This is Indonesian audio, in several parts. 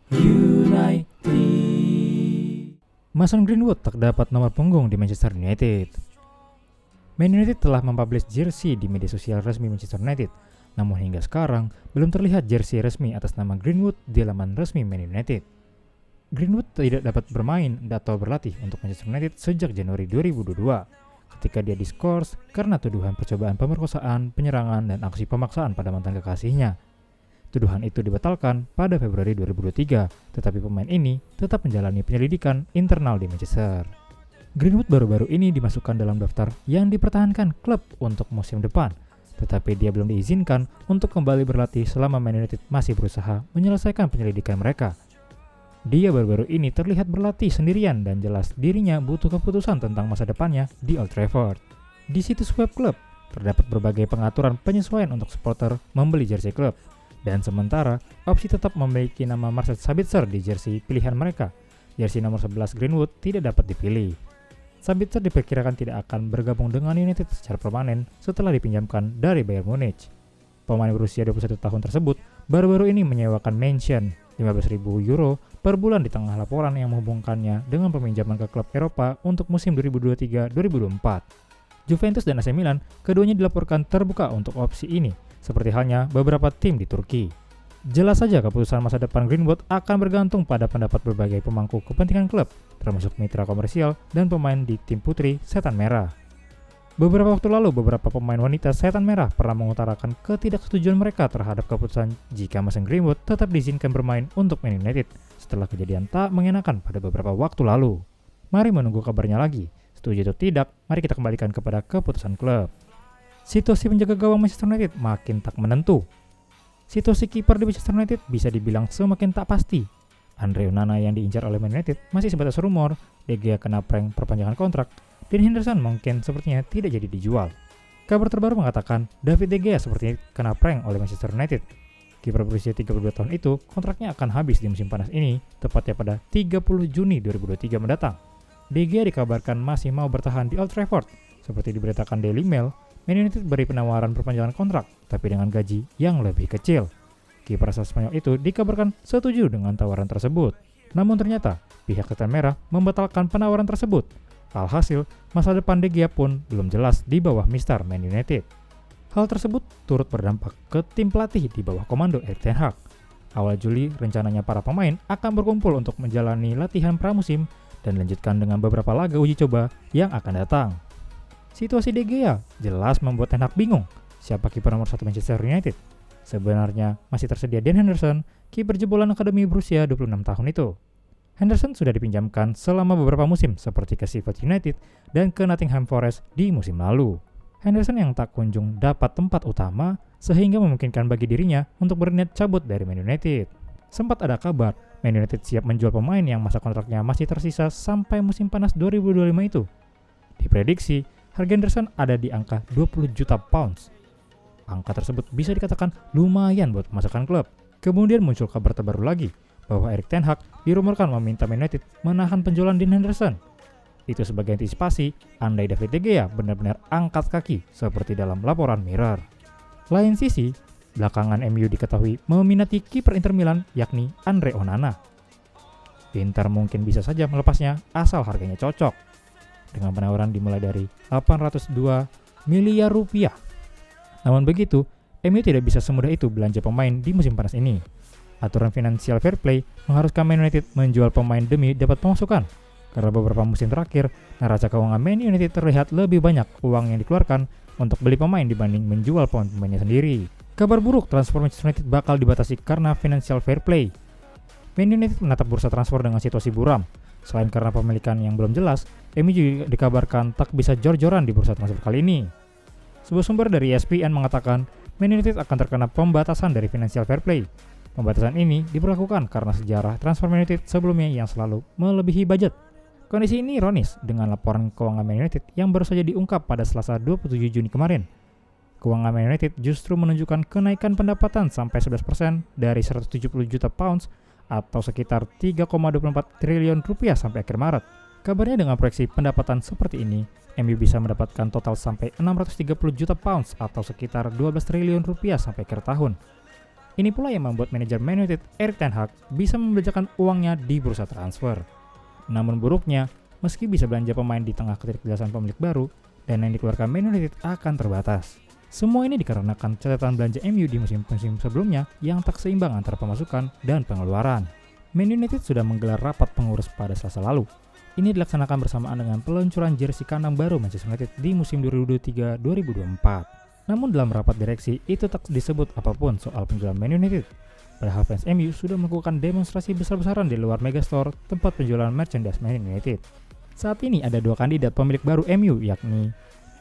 United. Mason Greenwood tak dapat nomor punggung di Manchester United. Man United telah mempublish jersey di media sosial resmi Manchester United, namun hingga sekarang belum terlihat jersey resmi atas nama Greenwood di laman resmi Man United. Greenwood tidak dapat bermain atau berlatih untuk Manchester United sejak Januari 2022, ketika dia diskors karena tuduhan percobaan pemerkosaan, penyerangan, dan aksi pemaksaan pada mantan kekasihnya. Tuduhan itu dibatalkan pada Februari 2023, tetapi pemain ini tetap menjalani penyelidikan internal di Manchester. Greenwood baru-baru ini dimasukkan dalam daftar yang dipertahankan klub untuk musim depan, tetapi dia belum diizinkan untuk kembali berlatih selama Man United masih berusaha menyelesaikan penyelidikan mereka. Dia baru-baru ini terlihat berlatih sendirian dan jelas dirinya butuh keputusan tentang masa depannya di Old Trafford. Di situs web klub, terdapat berbagai pengaturan penyesuaian untuk supporter membeli jersey klub. Dan sementara, opsi tetap memiliki nama Marcel Sabitzer di jersey pilihan mereka. Jersey nomor 11 Greenwood tidak dapat dipilih. Sabitzer diperkirakan tidak akan bergabung dengan United secara permanen setelah dipinjamkan dari Bayern Munich. Pemain berusia 21 tahun tersebut baru-baru ini menyewakan mansion €15.000 per bulan di tengah laporan yang menghubungkannya dengan peminjaman ke klub Eropa untuk musim 2023-2024. Juventus dan AC Milan keduanya dilaporkan terbuka untuk opsi ini, seperti halnya beberapa tim di Turki. Jelas saja keputusan masa depan Greenwood akan bergantung pada pendapat berbagai pemangku kepentingan klub, termasuk mitra komersial dan pemain di tim putri Setan Merah. Beberapa waktu lalu, beberapa pemain wanita Setan Merah pernah mengutarakan ketidaksetujuan mereka terhadap keputusan jika Mason Greenwood tetap diizinkan bermain untuk Man United setelah kejadian tak mengenakan pada beberapa waktu lalu. Mari menunggu kabarnya lagi. Setuju atau tidak, mari kita kembalikan kepada keputusan klub. Situasi penjaga gawang Manchester United makin tak menentu. Situasi kiper di Manchester United bisa dibilang semakin tak pasti. Andre Onana yang diincar oleh Man United masih sebatas rumor, De Gea kena prank perpanjangan kontrak, dan Henderson mungkin sepertinya tidak jadi dijual. Kabar terbaru mengatakan David De Gea sepertinya kena prank oleh Manchester United. Kiper berusia 32 tahun itu kontraknya akan habis di musim panas ini, tepatnya pada 30 Juni 2023 mendatang. De Gea dikabarkan masih mau bertahan di Old Trafford. Seperti diberitakan Daily Mail, Man United beri penawaran perpanjangan kontrak, tapi dengan gaji yang lebih kecil. Kiper asal Spanyol itu dikabarkan setuju dengan tawaran tersebut. Namun ternyata, pihak Setan Merah membatalkan penawaran tersebut. Alhasil, masa depan De Gea pun belum jelas di bawah Mister Man United. Hal tersebut turut berdampak ke tim pelatih di bawah komando Erik ten Hag. Awal Juli, rencananya para pemain akan berkumpul untuk menjalani latihan pramusim dan lanjutkan dengan beberapa laga uji coba yang akan datang. Situasi De Gea jelas membuat Ten Hag bingung siapa kiper nomor 1 Manchester United. Sebenarnya masih tersedia Dan Henderson, kiper jebolan akademi berusia 26 tahun itu. Henderson sudah dipinjamkan selama beberapa musim seperti ke Sheffield United dan ke Nottingham Forest di musim lalu. Henderson yang tak kunjung dapat tempat utama sehingga memungkinkan bagi dirinya untuk berniat cabut dari Man United. Sempat ada kabar Man United siap menjual pemain yang masa kontraknya masih tersisa sampai musim panas 2025 itu. Diprediksi, harga Henderson ada di angka 20 juta pounds. Angka tersebut bisa dikatakan lumayan buat pemasukan klub. Kemudian muncul kabar terbaru lagi bahwa Erik ten Hag dirumorkan meminta Man United menahan penjualan Dean Henderson. Itu sebagai antisipasi andai David De Gea benar-benar angkat kaki seperti dalam laporan Mirror. Lain sisi, belakangan MU diketahui meminati kiper Inter Milan yakni Andre Onana. Inter mungkin bisa saja melepasnya asal harganya cocok. Dengan penawaran dimulai dari 802 miliar rupiah. Namun begitu, MU tidak bisa semudah itu belanja pemain di musim panas ini. Aturan Financial Fair Play mengharuskan Man United menjual pemain demi dapat pemasukan. Karena beberapa musim terakhir, neraca keuangan Man United terlihat lebih banyak uang yang dikeluarkan untuk beli pemain dibanding menjual pemainnya sendiri. Kabar buruk, transfer Manchester United bakal dibatasi karena Financial Fair Play. Man United menatap bursa transfer dengan situasi buram. Selain karena pemilikan yang belum jelas, MU juga dikabarkan tak bisa jor-joran di bursa transfer kali ini. Sebuah sumber dari ESPN mengatakan Man United akan terkena pembatasan dari Financial Fair Play. Pembatasan ini diberlakukan karena sejarah transfer Man United sebelumnya yang selalu melebihi budget. Kondisi ini ironis dengan laporan keuangan Man United yang baru saja diungkap pada Selasa 27 Juni kemarin. Keuangan Man United justru menunjukkan kenaikan pendapatan sampai 11% dari 170 juta pounds atau sekitar 3,24 triliun rupiah sampai akhir Maret. Kabarnya dengan proyeksi pendapatan seperti ini, MU bisa mendapatkan total sampai 630 juta pounds atau sekitar 12 triliun rupiah sampai akhir tahun. Ini pula yang membuat manajer Man United Erik ten Hag bisa membelanjakan uangnya di bursa transfer. Namun buruknya, meski bisa belanja pemain di tengah ketidakjelasan pemilik baru, dana yang dikeluarkan Man United akan terbatas. Semua ini dikarenakan catatan belanja MU di musim-musim sebelumnya yang tak seimbang antara pemasukan dan pengeluaran. Man United sudah menggelar rapat pengurus pada Selasa lalu. Ini dilaksanakan bersamaan dengan peluncuran jersey kandang baru Manchester United di musim 2023-2024. Namun dalam rapat direksi itu tak disebut apapun soal penjualan Man United. Padahal fans MU sudah melakukan demonstrasi besar-besaran di luar Megastore, tempat penjualan merchandise Man United. Saat ini ada dua kandidat pemilik baru MU, yakni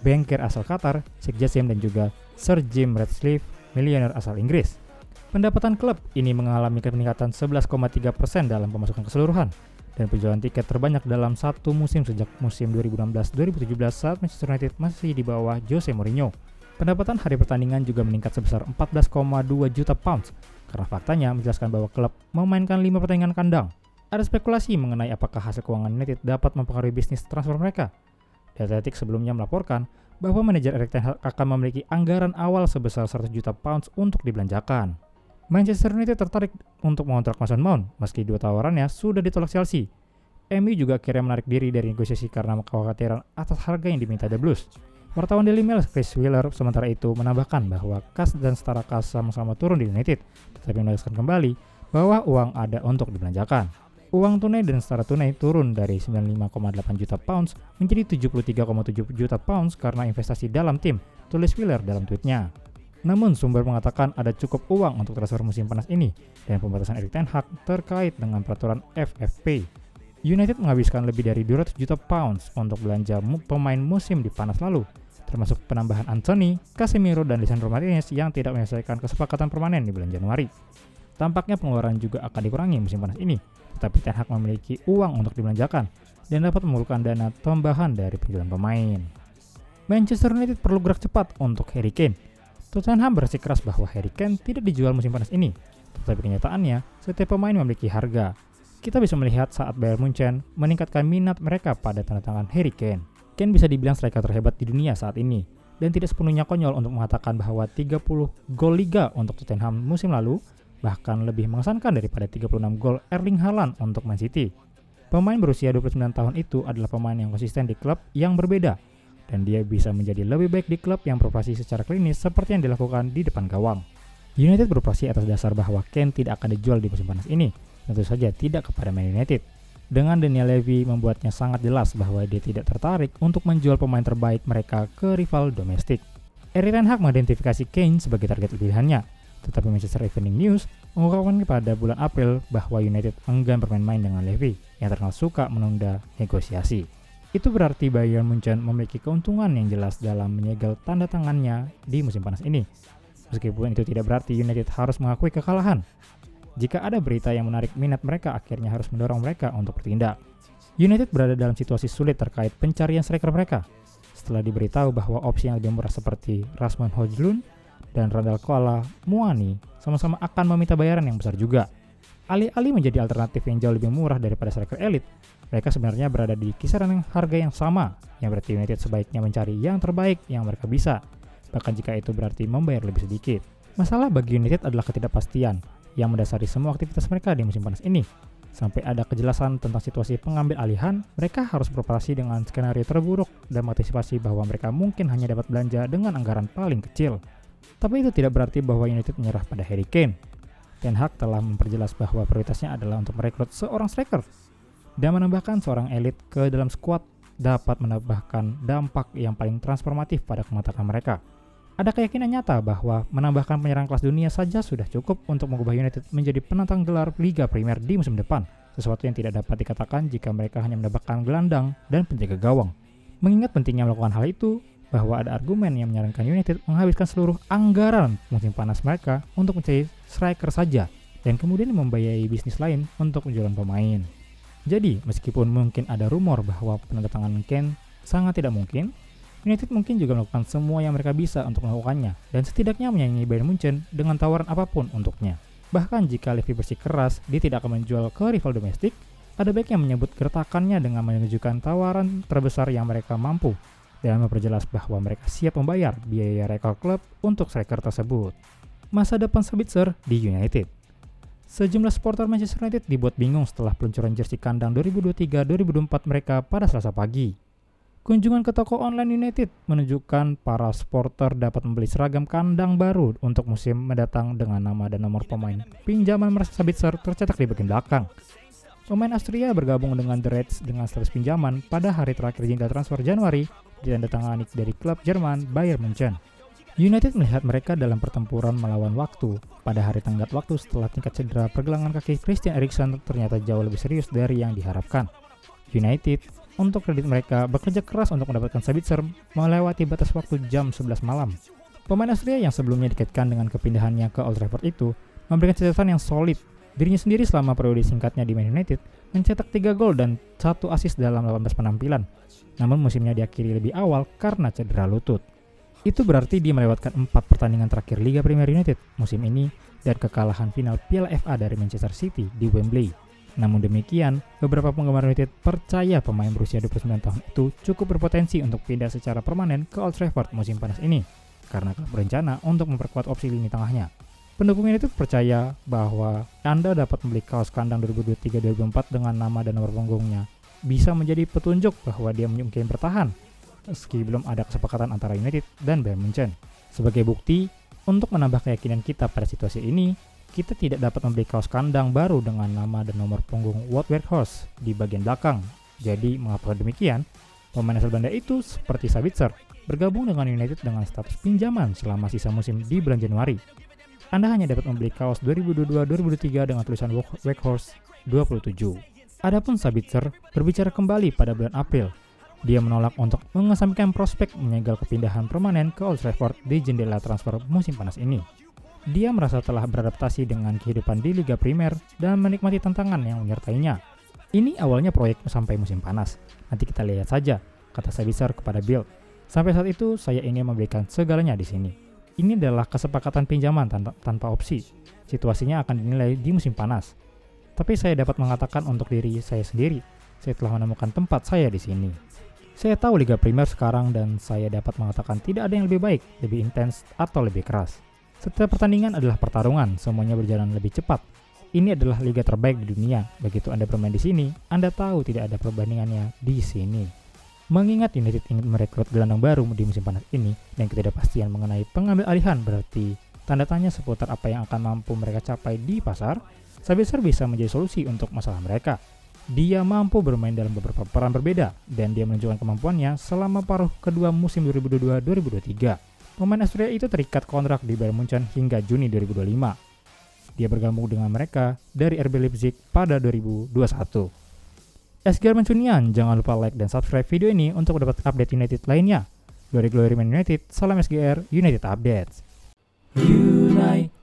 banker asal Qatar, Sheikh Jassim, dan juga Sir Jim Ratcliffe, miliuner asal Inggris. Pendapatan klub ini mengalami peningkatan 11,3% dalam pemasukan keseluruhan dan penjualan tiket terbanyak dalam satu musim sejak musim 2016-2017 saat Manchester United masih di bawah Jose Mourinho. Pendapatan hari pertandingan juga meningkat sebesar 14,2 juta pounds karena faktanya menjelaskan bahwa klub memainkan 5 pertandingan kandang. Ada spekulasi mengenai apakah hasil keuangan United dapat mempengaruhi bisnis transfer mereka. The Athletic sebelumnya melaporkan bahwa manajer Erik ten Hag akan memiliki anggaran awal sebesar 100 juta pounds untuk dibelanjakan. Manchester United tertarik untuk mengontrak Mason Mount meski dua tawarannya sudah ditolak Chelsea. MU juga akhirnya menarik diri dari negosiasi karena kekhawatiran atas harga yang diminta The Blues. Wartawan Daily Mail Chris Wheeler sementara itu menambahkan bahwa kas dan setara kas sama-sama turun di United, tetapi menegaskan kembali bahwa uang ada untuk dibelanjakan. Uang tunai dan setara tunai turun dari 95,8 juta pounds menjadi 73,7 juta pounds karena investasi dalam tim, tulis Wheeler dalam tweetnya. Namun sumber mengatakan ada cukup uang untuk transfer musim panas ini dan pembatasan Erik ten Hag terkait dengan peraturan FFP. United menghabiskan lebih dari 200 juta pounds untuk belanja pemain musim di panas lalu, termasuk penambahan Anthony, Casemiro, dan Lisandro Martinez yang tidak menyelesaikan kesepakatan permanen di bulan Januari. Tampaknya pengeluaran juga akan dikurangi musim panas ini, tetapi Ten Hag memiliki uang untuk dibelanjakan dan dapat mengumpulkan dana tambahan dari penjualan pemain. Manchester United perlu gerak cepat untuk Harry Kane. Tottenham bersikeras bahwa Harry Kane tidak dijual musim panas ini, tetapi kenyataannya setiap pemain memiliki harga. Kita bisa melihat saat Bayern Munchen meningkatkan minat mereka pada tanda tangan Harry Kane. Kane bisa dibilang striker terhebat di dunia saat ini, dan tidak sepenuhnya konyol untuk mengatakan bahwa 30 gol Liga untuk Tottenham musim lalu bahkan lebih mengesankan daripada 36 gol Erling Haaland untuk Man City. Pemain berusia 29 tahun itu adalah pemain yang konsisten di klub yang berbeda, dan dia bisa menjadi lebih baik di klub yang beroperasi secara klinis seperti yang dilakukan di depan gawang. United beroperasi atas dasar bahwa Kane tidak akan dijual di musim panas ini, tentu saja tidak kepada Man United. Dengan Daniel Levy membuatnya sangat jelas bahwa dia tidak tertarik untuk menjual pemain terbaik mereka ke rival domestik. Erik ten Hag mengidentifikasi Kane sebagai target pilihannya, tetapi Manchester Evening News mengungkapkan pada bulan April bahwa United enggan bermain-main dengan Levy yang terkenal suka menunda negosiasi. Itu berarti Bayern Munchen memiliki keuntungan yang jelas dalam menyegel tanda tangannya di musim panas ini. Meskipun itu tidak berarti United harus mengakui kekalahan. Jika ada berita yang menarik minat mereka, akhirnya harus mendorong mereka untuk bertindak. United berada dalam situasi sulit terkait pencarian striker mereka. Setelah diberitahu bahwa opsi yang lebih murah seperti Rasmus Højlund dan Randal Kolo Muani sama-sama akan meminta bayaran yang besar juga. Alih-alih menjadi alternatif yang jauh lebih murah daripada striker elit, mereka sebenarnya berada di kisaran harga yang sama, yang berarti United sebaiknya mencari yang terbaik yang mereka bisa, bahkan jika itu berarti membayar lebih sedikit. Masalah bagi United adalah ketidakpastian yang mendasari semua aktivitas mereka di musim panas ini. Sampai ada kejelasan tentang situasi pengambil alihan, mereka harus beroperasi dengan skenario terburuk dan mengantisipasi bahwa mereka mungkin hanya dapat belanja dengan anggaran paling kecil. Tapi itu tidak berarti bahwa United menyerah pada Harry Kane. Ten Hag telah memperjelas bahwa prioritasnya adalah untuk merekrut seorang striker dan menambahkan seorang elit ke dalam skuad dapat menambahkan dampak yang paling transformatif pada kematangan mereka. Ada keyakinan nyata bahwa menambahkan penyerang kelas dunia saja sudah cukup untuk mengubah United menjadi penantang gelar Liga Premier di musim depan, sesuatu yang tidak dapat dikatakan jika mereka hanya menambahkan gelandang dan penjaga gawang. Mengingat pentingnya melakukan hal itu, bahwa ada argumen yang menyarankan United menghabiskan seluruh anggaran musim panas mereka untuk mencari striker saja, dan kemudian membiayai bisnis lain untuk penjualan pemain. Jadi, meskipun mungkin ada rumor bahwa penandatanganan Kane sangat tidak mungkin, United mungkin juga melakukan semua yang mereka bisa untuk melakukannya dan setidaknya menyaingi Bayern Munchen dengan tawaran apapun untuknya. Bahkan jika Levy bersikeras dia tidak akan menjual ke rival domestik, ada baiknya menyebut gertakannya dengan menunjukkan tawaran terbesar yang mereka mampu dan memperjelas bahwa mereka siap membayar biaya rekor klub untuk striker tersebut. masa depan Sabitzer di United. Sejumlah supporter Manchester United dibuat bingung setelah peluncuran jersey kandang 2023-2024 mereka pada Selasa pagi. Kunjungan ke toko online United menunjukkan para supporter dapat membeli seragam kandang baru untuk musim mendatang dengan nama dan nomor pemain pinjaman Sabitzer tercetak di bagian belakang. Pemain Austria bergabung dengan The Reds dengan status pinjaman pada hari terakhir jendela transfer Januari ditandatangani dari klub Jerman Bayern Munchen. United melihat mereka dalam pertempuran melawan waktu pada hari tenggat waktu setelah tingkat cedera pergelangan kaki Christian Eriksen ternyata jauh lebih serius dari yang diharapkan. United, untuk kredit mereka, bekerja keras untuk mendapatkan Sabitzer melewati batas waktu jam 11 malam. Pemain Austria yang sebelumnya dikaitkan dengan kepindahannya ke Old Trafford itu memberikan catatan yang solid. Dirinya sendiri selama periode singkatnya di Man United mencetak 3 gol dan 1 assist dalam 18 penampilan. Namun musimnya diakhiri lebih awal karena cedera lutut. Itu berarti dia melewatkan 4 pertandingan terakhir Liga Premier United musim ini dan kekalahan final Piala FA dari Manchester City di Wembley. Namun demikian, beberapa penggemar United percaya pemain berusia 29 tahun itu cukup berpotensi untuk pindah secara permanen ke Old Trafford musim panas ini karena klub berencana untuk memperkuat opsi lini tengahnya. Pendukung United percaya bahwa Anda dapat membeli kaos kandang 2023-2024 dengan nama dan nomor punggungnya bisa menjadi petunjuk bahwa dia mungkin bertahan meski belum ada kesepakatan antara United dan Bayern Munchen. Sebagai bukti, untuk menambah keyakinan kita pada situasi ini, kita tidak dapat membeli kaos kandang baru dengan nama dan nomor punggung Wout Weghorst di bagian belakang. Jadi, mengapa demikian? Pemain asal Belanda itu, seperti Sabitzer, bergabung dengan United dengan status pinjaman selama sisa musim di bulan Januari. Anda hanya dapat membeli kaos 2022-2023 dengan tulisan Weghorst 27. Adapun Sabitzer berbicara kembali pada bulan April. Dia menolak untuk mengesampingkan prospek menyegel kepindahan permanen ke Old Trafford di jendela transfer musim panas ini. Dia merasa telah beradaptasi dengan kehidupan di Liga Primer dan menikmati tantangan yang menyertainya. Ini awalnya proyek sampai musim panas. Nanti kita lihat saja, kata Sabitzer kepada Bild. Sampai saat itu saya ingin memberikan segalanya di sini. Ini adalah kesepakatan pinjaman tanpa opsi. Situasinya akan dinilai di musim panas. Tapi saya dapat mengatakan untuk diri saya sendiri, saya telah menemukan tempat saya di sini. Saya tahu Liga Primer sekarang dan saya dapat mengatakan tidak ada yang lebih baik, lebih intens, atau lebih keras. Setiap pertandingan adalah pertarungan, semuanya berjalan lebih cepat. Ini adalah liga terbaik di dunia. Begitu Anda bermain di sini, Anda tahu tidak ada perbandingannya di sini. Mengingat United ingin merekrut gelandang baru di musim panas ini dan ketidakpastian mengenai pengambil alihan berarti tanda tanya seputar apa yang akan mampu mereka capai di pasar, Sabitzer bisa menjadi solusi untuk masalah mereka. Dia mampu bermain dalam beberapa peran berbeda dan dia menunjukkan kemampuannya selama paruh kedua musim 2022-2023. Pemain Austria itu terikat kontrak di Bayern Munchen hingga Juni 2025. Dia bergabung dengan mereka dari RB Leipzig pada 2021. SGR Mancunian, jangan lupa like dan subscribe video ini untuk mendapat update United lainnya. Glory Man United, salam SGR United Updates. United.